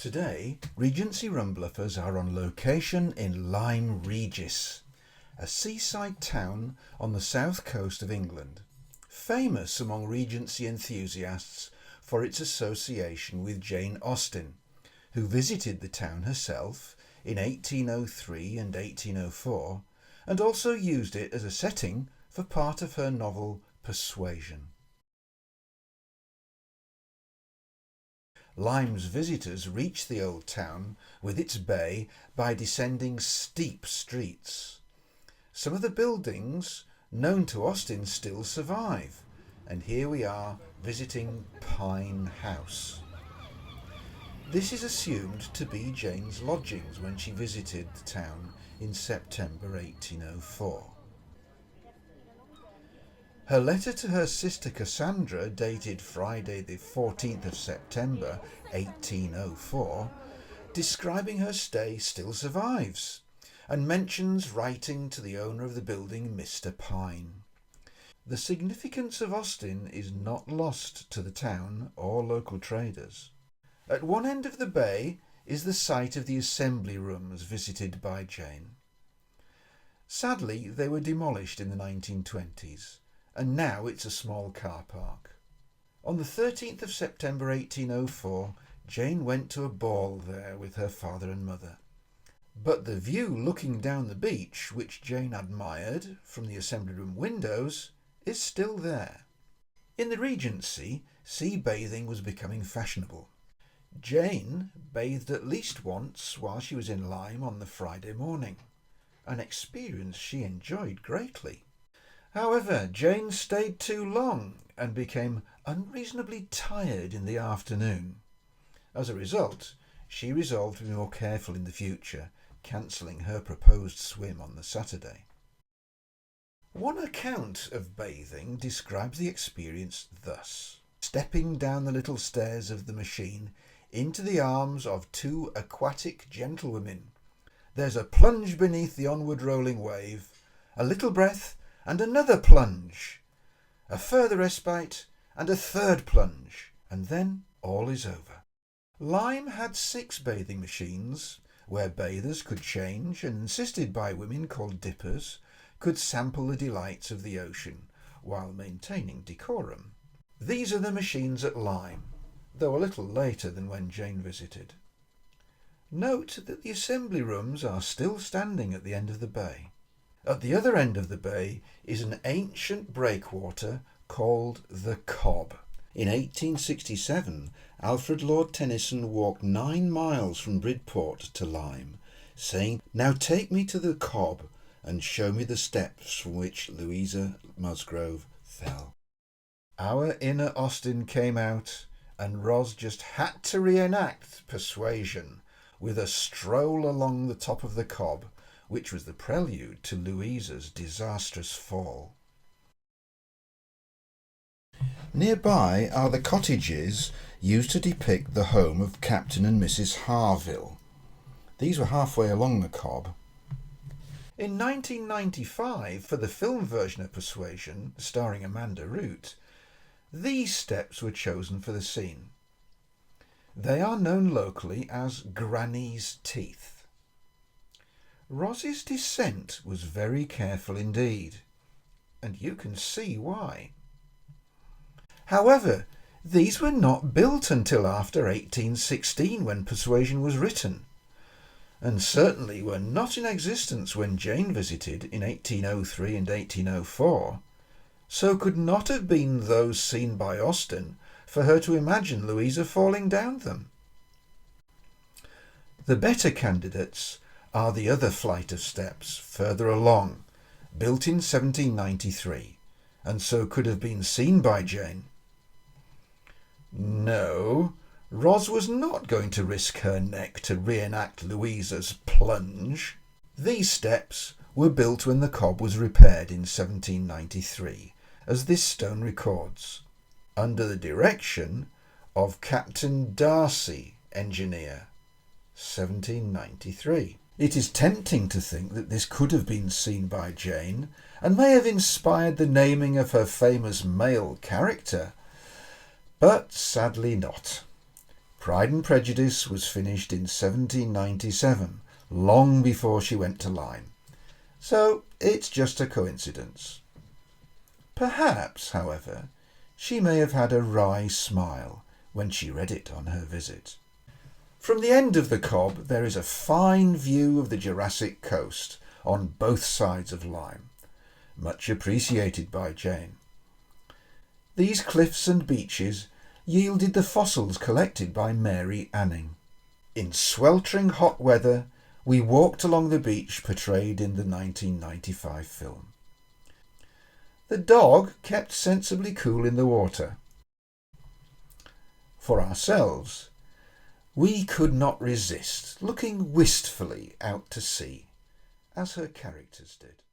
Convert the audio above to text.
Today, Regency Rum Bluffers are on location in Lyme Regis, a seaside town on the south coast of England, famous among Regency enthusiasts for its association with Jane Austen, who visited the town herself in 1803 and 1804, and also used it as a setting for part of her novel Persuasion. Lyme's visitors reach the old town with its bay by descending steep streets. Some of the buildings known to Austen still survive, and here we are visiting Pine House. This is assumed to be Jane's lodgings when she visited the town in September 1804. Her letter to her sister Cassandra, dated Friday the 14th of September 1804, describing her stay still survives, and mentions writing to the owner of the building, Mr. Pine. The significance of Austen is not lost to the town or local traders. At one end of the bay is the site of the assembly rooms visited by Jane. Sadly, they were demolished in the 1920s. And now it's a small car park. On the 13th of September 1804, Jane went to a ball there with her father and mother. But the view looking down the beach, which Jane admired from the assembly room windows, is still there. In the Regency, sea bathing was becoming fashionable. Jane bathed at least once while she was in Lyme on the Friday morning, an experience she enjoyed greatly. However, Jane stayed too long and became unreasonably tired in the afternoon. As a result, she resolved to be more careful in the future, cancelling her proposed swim on the Saturday. One account of bathing describes the experience thus: stepping down the little stairs of the machine into the arms of two aquatic gentlewomen. There's a plunge beneath the onward rolling wave, a little breath, and another plunge, a further respite, and a third plunge, and then all is over. Lyme had 6 bathing machines, where bathers could change, and assisted by women called dippers, could sample the delights of the ocean, while maintaining decorum. These are the machines at Lyme, though a little later than when Jane visited. Note that the assembly rooms are still standing at the end of the bay. At the other end of the bay is an ancient breakwater called the Cobb. In 1867, Alfred Lord Tennyson walked 9 miles from Bridport to Lyme, saying, "Now take me to the Cobb and show me the steps from which Louisa Musgrove fell." Our inner Austen came out, and Ros just had to reenact Persuasion with a stroll along the top of the Cobb, which was the prelude to Louisa's disastrous fall. Nearby are the cottages used to depict the home of Captain and Mrs. Harville. These were halfway along the Cobb. In 1995, for the film version of Persuasion, starring Amanda Root, these steps were chosen for the scene. They are known locally as Granny's Teeth. Ros's descent was very careful indeed, and you can see why. However, these were not built until after 1816 when Persuasion was written, and certainly were not in existence when Jane visited in 1803 and 1804, so could not have been those seen by Austen for her to imagine Louisa falling down them. The better candidates are the other flight of steps further along, built in 1793, and so could have been seen by Jane. No, Ros was not going to risk her neck to reenact Louisa's plunge. These steps were built when the Cobb was repaired in 1793, as this stone records, under the direction of Captain Darcy, engineer, 1793. It is tempting to think that this could have been seen by Jane, and may have inspired the naming of her famous male character, but sadly not. Pride and Prejudice was finished in 1797, long before she went to Lyme. So it's just a coincidence. Perhaps, however, she may have had a wry smile when she read it on her visit. From the end of the Cobb there is a fine view of the Jurassic coast on both sides of Lyme, much appreciated by Jane. These cliffs and beaches yielded the fossils collected by Mary Anning. In sweltering hot weather, we walked along the beach portrayed in the 1995 film. The dog kept sensibly cool in the water. For ourselves, we could not resist looking wistfully out to sea, as her characters did.